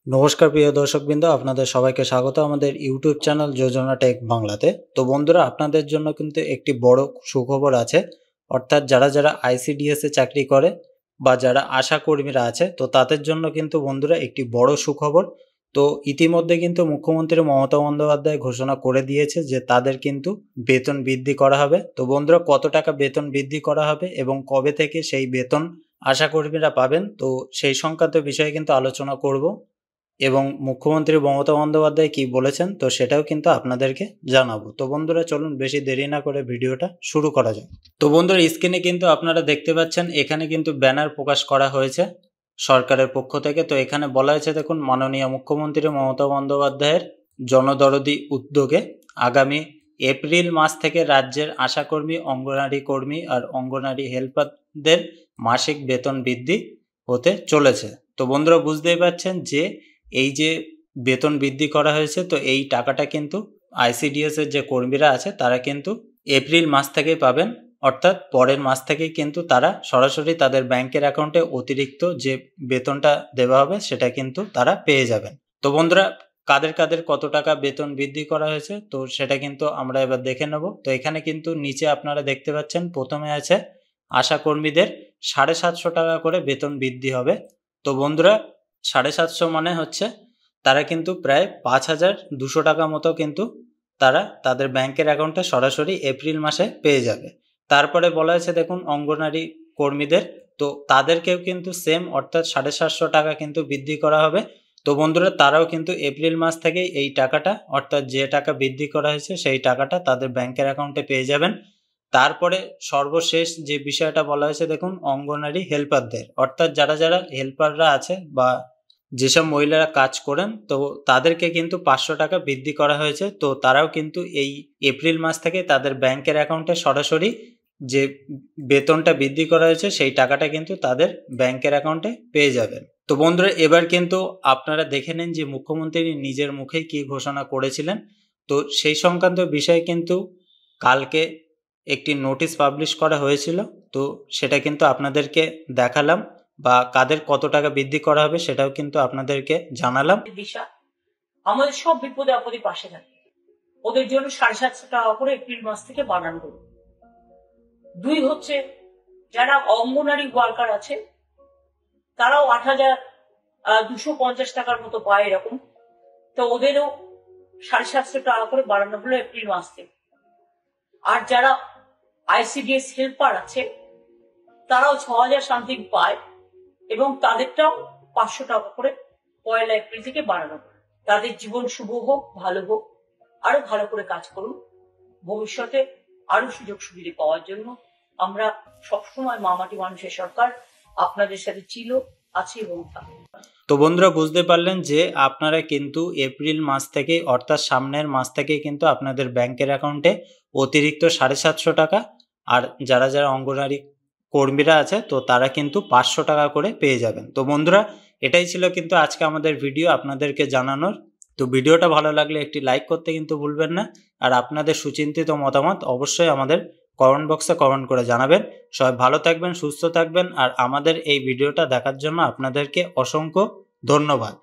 নমস্কার প্রিয় দর্শকবৃন্দ, আপনাদের সবাইকে স্বাগত আমাদের ইউটিউব চ্যানেল যোজনা টেক বাংলাতে। তো বন্ধুরা, আপনাদের জন্য কিন্তু একটি বড় সুখবর আছে। অর্থাৎ যারা যারা আইসিডিএস এ চাকরি করে বা যারা আশা কর্মীরা আছে, তো তাদের জন্য কিন্তু বন্ধুরা একটি বড় সুখবর। তো ইতিমধ্যে কিন্তু মুখ্যমন্ত্রী মমতা বন্দ্যোপাধ্যায় ঘোষণা করে দিয়েছে যে তাদের কিন্তু বেতন বৃদ্ধি করা হবে। তো বন্ধুরা, কত টাকা বেতন বৃদ্ধি করা হবে এবং কবে থেকে সেই বেতন আশা কর্মীরা পাবেন, তো সেই সংক্রান্ত বিষয়ে কিন্তু আলোচনা করব এবং মুখ্যমন্ত্রী মমতা বন্দ্যোপাধ্যায় কি বলেছেন তো সেটাও কিন্তু আপনাদেরকে জানাবো। তো বন্ধুরা, চলুন বেশি দেরি না করে ভিডিওটা শুরু করা যাক। তো বন্ধুরা, স্ক্রিনে কিন্তু আপনারা দেখতে পাচ্ছেন এখানে কিন্তু ব্যানার প্রকাশ করা হয়েছে সরকারের পক্ষ থেকে। তো এখানে বলা হয়েছে, দেখুন, মাননীয় মুখ্যমন্ত্রী মমতা বন্দ্যোপাধ্যায়ের জনদরদি উদ্যোগে আগামী এপ্রিল মাস থেকে রাজ্যের আশাকর্মী, অঙ্গনারী কর্মী আর অঙ্গনারী হেল্পারদের মাসিক বেতন বৃদ্ধি হতে চলেছে। তো বন্ধুরা, বুঝতেই পারছেন যে এই যে বেতন বৃদ্ধি করা হয়েছে, তো এই টাকাটা কিন্তু আইসিডিএস এর যে কর্মীরা আছে তারা কিন্তু এপ্রিল মাস থেকেই পাবেন। অর্থাৎ পরের মাস থেকেই কিন্তু তারা সরাসরি তাদের ব্যাংকের অ্যাকাউন্টে অতিরিক্ত যে বেতনটা দেওয়া হবে সেটা কিন্তু তারা পেয়ে যাবেন। তো বন্ধুরা, কাদের কাদের কত টাকা বেতন বৃদ্ধি করা হয়েছে তো সেটা কিন্তু আমরা এবার দেখে নেব। তো এখানে কিন্তু নিচে আপনারা দেখতে পাচ্ছেন, প্রথমে আছে আশা কর্মীদের 750 টাকা করে বেতন বৃদ্ধি হবে। তো বন্ধুরা, 750 মানে হচ্ছে তারা কিন্তু প্রায় 5200 টাকা মতো কিন্তু তারা তাদের ব্যাংকের অ্যাকাউন্টে সরাসরি এপ্রিল মাসে পেয়ে যাবে। তারপরে বলা হয়েছে, দেখুন, অঙ্গনারী কর্মীদের, তো তাদেরকেও কিন্তু সেম, অর্থাৎ 750 টাকা কিন্তু বৃদ্ধি করা হবে। তো বন্ধুরা, তারাও কিন্তু এপ্রিল মাস থেকেই এই টাকাটা, অর্থাৎ যে টাকা বৃদ্ধি করা হয়েছে সেই টাকাটা তাদের ব্যাংকের অ্যাকাউন্টে পেয়ে যাবেন। তারপরে সর্বশেষ যে বিষয়টা বলা হয়েছে, দেখুন, অঙ্গনারী হেল্পারদের, অর্থাৎ যারা যারা হেল্পাররা আছে বা যেসব মহিলারা কাজ করেন, তো তাদেরকে কিন্তু 500 টাকা বৃদ্ধি করা হয়েছে। তো তারাও কিন্তু এই এপ্রিল মাস থেকে তাদের ব্যাংকের অ্যাকাউন্টে সরাসরি যে বেতনটা বৃদ্ধি করা হয়েছে সেই টাকাটা কিন্তু তাদের ব্যাংকের অ্যাকাউন্টে পেয়ে যাবেন। তো বন্ধুরা, এবার কিন্তু আপনারা দেখে নিন যে মুখ্যমন্ত্রী নিজের মুখেই কি ঘোষণা করেছিলেন। তো সেই সংক্রান্ত বিষয়ে কিন্তু কালকে একটি নোটিশ পাবলিশ করা হয়েছিল। তো সেটা কিন্তু আপনাদেরকে দেখালাম, বা কাদের কত টাকা বৃদ্ধি করা হবে সেটাও কিন্তু আপনাদেরকে জানালাম। দিশা আমাদের সব বিপদে আপদে পাশে থাকে, ওদের জন্য 750 টাকা করে এপ্রিল মাস থেকে বানানো হলো। দুই হচ্ছে, যারা অঙ্গনারী ওয়ার্কার আছে তারাও 8250 টাকার মতো পায় এরকম। তো ওদেরও 750 টাকা করে বাড়ানো হলো এপ্রিল মাস থেকে। আর যারা আইসিডিএস হেল্পার আছে তারাও 6000 সামথিং পায় এবং তাদেরটাও 500 টাকা করে 1 এপ্রিল থেকে বাড়ানো হবে। তাদের জীবন শুভ হোক, ভালো হোক, আরো ভালো করে কাজ করুন, ভবিষ্যতে আরো সুযোগ সুবিধা পাওয়ার জন্য আমরা সবসময় মামাটি মানুষের সরকার আপনাদের সাথে ছিল, আছে এবং থাকবে। তো বন্ধুরা, বুঝতে পারলেন যে আপনারা কিন্তু এপ্রিল মাস থেকে, অর্থাৎ সামনের মাস থেকে কিন্তু আপনাদের ব্যাংকের অ্যাকাউন্টে অতিরিক্ত 750 টাকা, আর যারা যারা অঙ্গনারী কর্মীরা আছে তো তারা কিন্তু 500 টাকা করে পেয়ে যাবেন। তো বন্ধুরা, এটাই ছিল কিন্তু আজকে আমাদের ভিডিও আপনাদেরকে জানানোর। তো ভিডিওটা ভালো লাগলে একটি লাইক করতে কিন্তু ভুলবেন না, আর আপনাদের সুচিন্তিত মতামত অবশ্যই আমাদের কমেন্ট বক্সে কমেন্ট করে জানাবেন। সবাই ভালো থাকবেন, সুস্থ থাকবেন, আর আমাদের এই ভিডিওটা দেখার জন্য আপনাদেরকে অসংখ্য ধন্যবাদ।